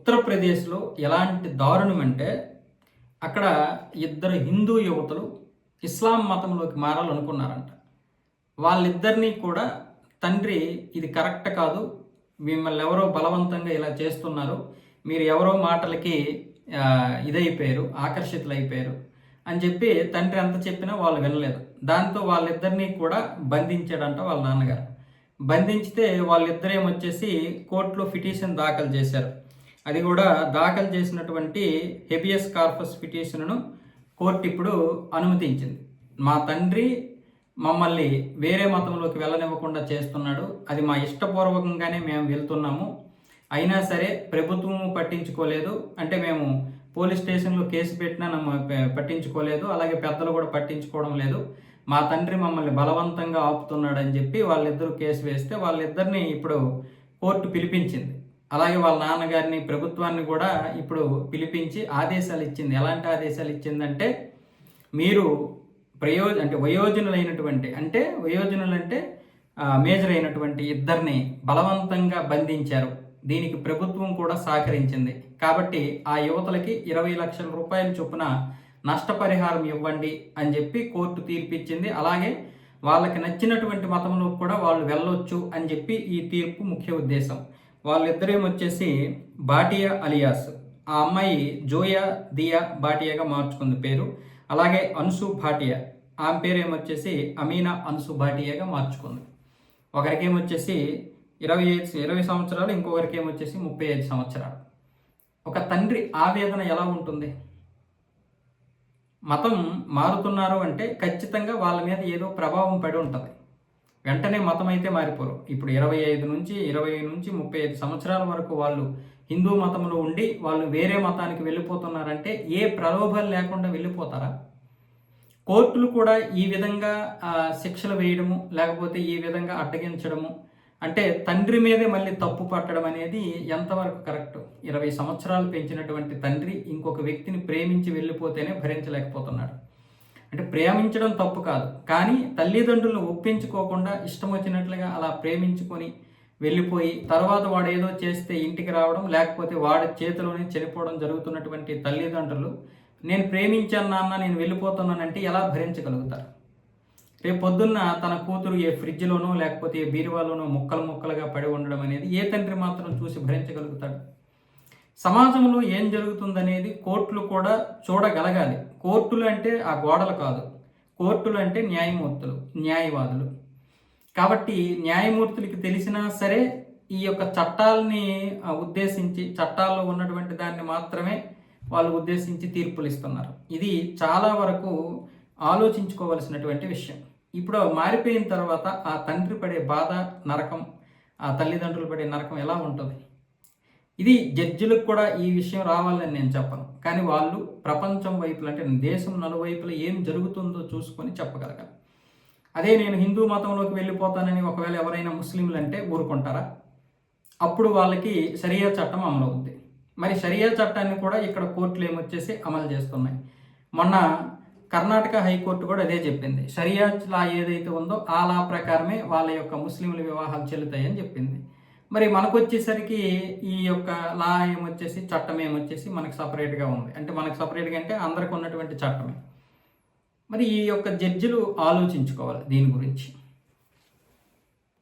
ఉత్తరప్రదేశ్లో ఎలాంటి దారుణం అంటే అక్కడ ఇద్దరు హిందూ యువతులు ఇస్లాం మతంలోకి మారాలనుకున్నారంట. వాళ్ళిద్దరినీ కూడా తండ్రి ఇది కరెక్ట్ కాదు, మిమ్మల్ని ఎవరో బలవంతంగా ఇలా చేస్తున్నారు, మీరు ఎవరో మాటలకి ఇదైపోయారు, ఆకర్షితులైపోయారు అని చెప్పి తండ్రి ఎంత చెప్పినా వాళ్ళు వినలేదు. దాంతో వాళ్ళిద్దరినీ కూడా బంధించాడంట వాళ్ళ నాన్నగారు. బంధించితే వాళ్ళిద్దరేమొచ్చేసి కోర్టులో పిటిషన్ దాఖలు చేశారు. అది కూడా దాఖలు చేసినటువంటి హెబియస్ కార్పస్ పిటిషన్ను కోర్టు ఇప్పుడు అనుమతించింది. మా తండ్రి మమ్మల్ని వేరే మతంలోకి వెళ్ళనివ్వకుండా చేస్తున్నాడు, అది మా ఇష్టపూర్వకంగానే మేము వెళ్తున్నాము, అయినా సరే ప్రభుత్వం పట్టించుకోలేదు, అంటే మేము పోలీస్ స్టేషన్లో కేసు పెట్టినా పట్టించుకోలేదు, అలాగే పెద్దలు కూడా పట్టించుకోవడం లేదు, మా తండ్రి మమ్మల్ని బలవంతంగా ఆపుతున్నాడు అని చెప్పి వాళ్ళిద్దరూ కేసు వేస్తే వాళ్ళిద్దరిని ఇప్పుడు కోర్టు పిలిపించింది. అలాగే వాళ్ళ నాన్నగారిని, ప్రభుత్వాన్ని కూడా ఇప్పుడు పిలిపించి ఆదేశాలు ఇచ్చింది. ఎలాంటి ఆదేశాలు ఇచ్చిందంటే, మీరు వయోజనులైనటువంటి అంటే మేజర్ అయినటువంటి ఇద్దరిని బలవంతంగా బంధించారు, దీనికి ప్రభుత్వం కూడా సహకరించింది, కాబట్టి ఆ యువతలకి 20 లక్షల రూపాయల చొప్పున నష్టపరిహారం ఇవ్వండి అని చెప్పి కోర్టు తీర్పిచ్చింది. అలాగే వాళ్ళకి నచ్చినటువంటి మతంలో కూడా వాళ్ళు వెళ్ళొచ్చు అని చెప్పి ఈ తీర్పు ముఖ్య ఉద్దేశం. వాళ్ళిద్దరేమొచ్చేసి భాటియా అలియాస్, ఆ అమ్మాయి జోయా దియా భాటియాగా మార్చుకుంది పేరు. అలాగే అన్సు భాటియా, ఆమె పేరు ఏమొచ్చేసి అమీనా అన్సు భాటియాగా మార్చుకుంది. ఒకరికేమొచ్చేసి 20 సంవత్సరాలు, ఇంకొకరికి ఏమొచ్చేసి 35 సంవత్సరాలు. ఒక తండ్రి ఆవేదన ఎలా ఉంటుంది? మతం మారుతున్నారు అంటే ఖచ్చితంగా వాళ్ళ మీద ఏదో ప్రభావం పడి ఉంటుంది. వెంటనే మతం అయితే మారిపోరు. ఇప్పుడు 20 నుంచి 35 సంవత్సరాల వరకు వాళ్ళు హిందూ మతంలో ఉండి వాళ్ళు వేరే మతానికి వెళ్ళిపోతున్నారంటే ఏ ప్రలోభాలు లేకుండా వెళ్ళిపోతారా? కోర్టులు కూడా ఈ విధంగా శిక్షలు వేయడము, లేకపోతే ఈ విధంగా అడ్డగించడము అంటే తండ్రి మీదే మళ్ళీ తప్పు పట్టడం అనేది ఎంతవరకు కరెక్ట్? 20 సంవత్సరాలు పెంచినటువంటి తండ్రి ఇంకొక వ్యక్తిని ప్రేమించి వెళ్ళిపోతేనే భరించలేకపోతున్నాడు. అంటే ప్రేమించడం తప్పు కాదు, కానీ తల్లిదండ్రులను ఒప్పించుకోకుండా ఇష్టం వచ్చినట్లుగా అలా ప్రేమించుకొని వెళ్ళిపోయి తర్వాత వాడు ఏదో చేస్తే ఇంటికి రావడం, లేకపోతే వాడి చేతిలోనే చనిపోవడం జరుగుతున్నటువంటి తల్లిదండ్రులు నేను ప్రేమించాను నాన్న, నేను వెళ్ళిపోతున్నానంటే ఎలా భరించగలుగుతారు? రేపు పొద్దున్న తన కూతురు ఏ ఫ్రిడ్జ్లోనో లేకపోతే ఏ బీరువాలోనో ముక్కలుగా పడి ఉండడం అనేది ఏ తండ్రి మాత్రం చూసి భరించగలుగుతాడు? సమాజంలో ఏం జరుగుతుందనేది కోర్టులు కూడా చూడగలగాలి. కోర్టులు అంటే ఆ గోడలు కాదు, కోర్టులు అంటే న్యాయవాదులు. కాబట్టి న్యాయమూర్తులకి తెలిసినా సరే ఈ యొక్క చట్టాలని ఉద్దేశించి, చట్టాల్లో ఉన్నటువంటి దాన్ని మాత్రమే వాళ్ళు ఉద్దేశించి తీర్పులు ఇస్తున్నారు. ఇది చాలా వరకు ఆలోచించుకోవలసినటువంటి విషయం. ఇప్పుడు మారిపోయిన తర్వాత ఆ తండ్రి పడే బాధ, నరకం, ఆ తల్లిదండ్రులు పడే నరకం ఎలా ఉంటుంది? ఇది జడ్జిలకు కూడా ఈ విషయం రావాలని నేను చెప్పను, కానీ వాళ్ళు ప్రపంచం వైపులు అంటే దేశం నలువైపులా ఏం జరుగుతుందో చూసుకొని చెప్పగలగాలి. అదే నేను హిందూ మతంలోకి వెళ్ళిపోతానని ఒకవేళ ఎవరైనా ముస్లింలు అంటే ఊరుకుంటారా? అప్పుడు వాళ్ళకి షరియా చట్టం అమలు అవుద్ది. మరి షరియా చట్టాన్ని కూడా ఇక్కడ కోర్టులు ఏమొచ్చేసి అమలు చేస్తున్నాయి. మొన్న కర్ణాటక హైకోర్టు కూడా అదే చెప్పింది. షరియా లా ఏదైతే ఉందో ఆ లా ప్రకారమే వాళ్ళ యొక్క ముస్లింల వివాహాలు చెల్లుతాయని చెప్పింది. మరి మనకు వచ్చేసరికి ఈ యొక్క లా ఏమొచ్చేసి, చట్టం ఏమొచ్చేసి మనకు సపరేట్గా ఉంది. అంటే మనకు సపరేట్గా అంటే అందరికి ఉన్నటువంటి చట్టమే. మరి ఈ యొక్క జడ్జిలు ఆలోచించుకోవాలి దీని గురించి.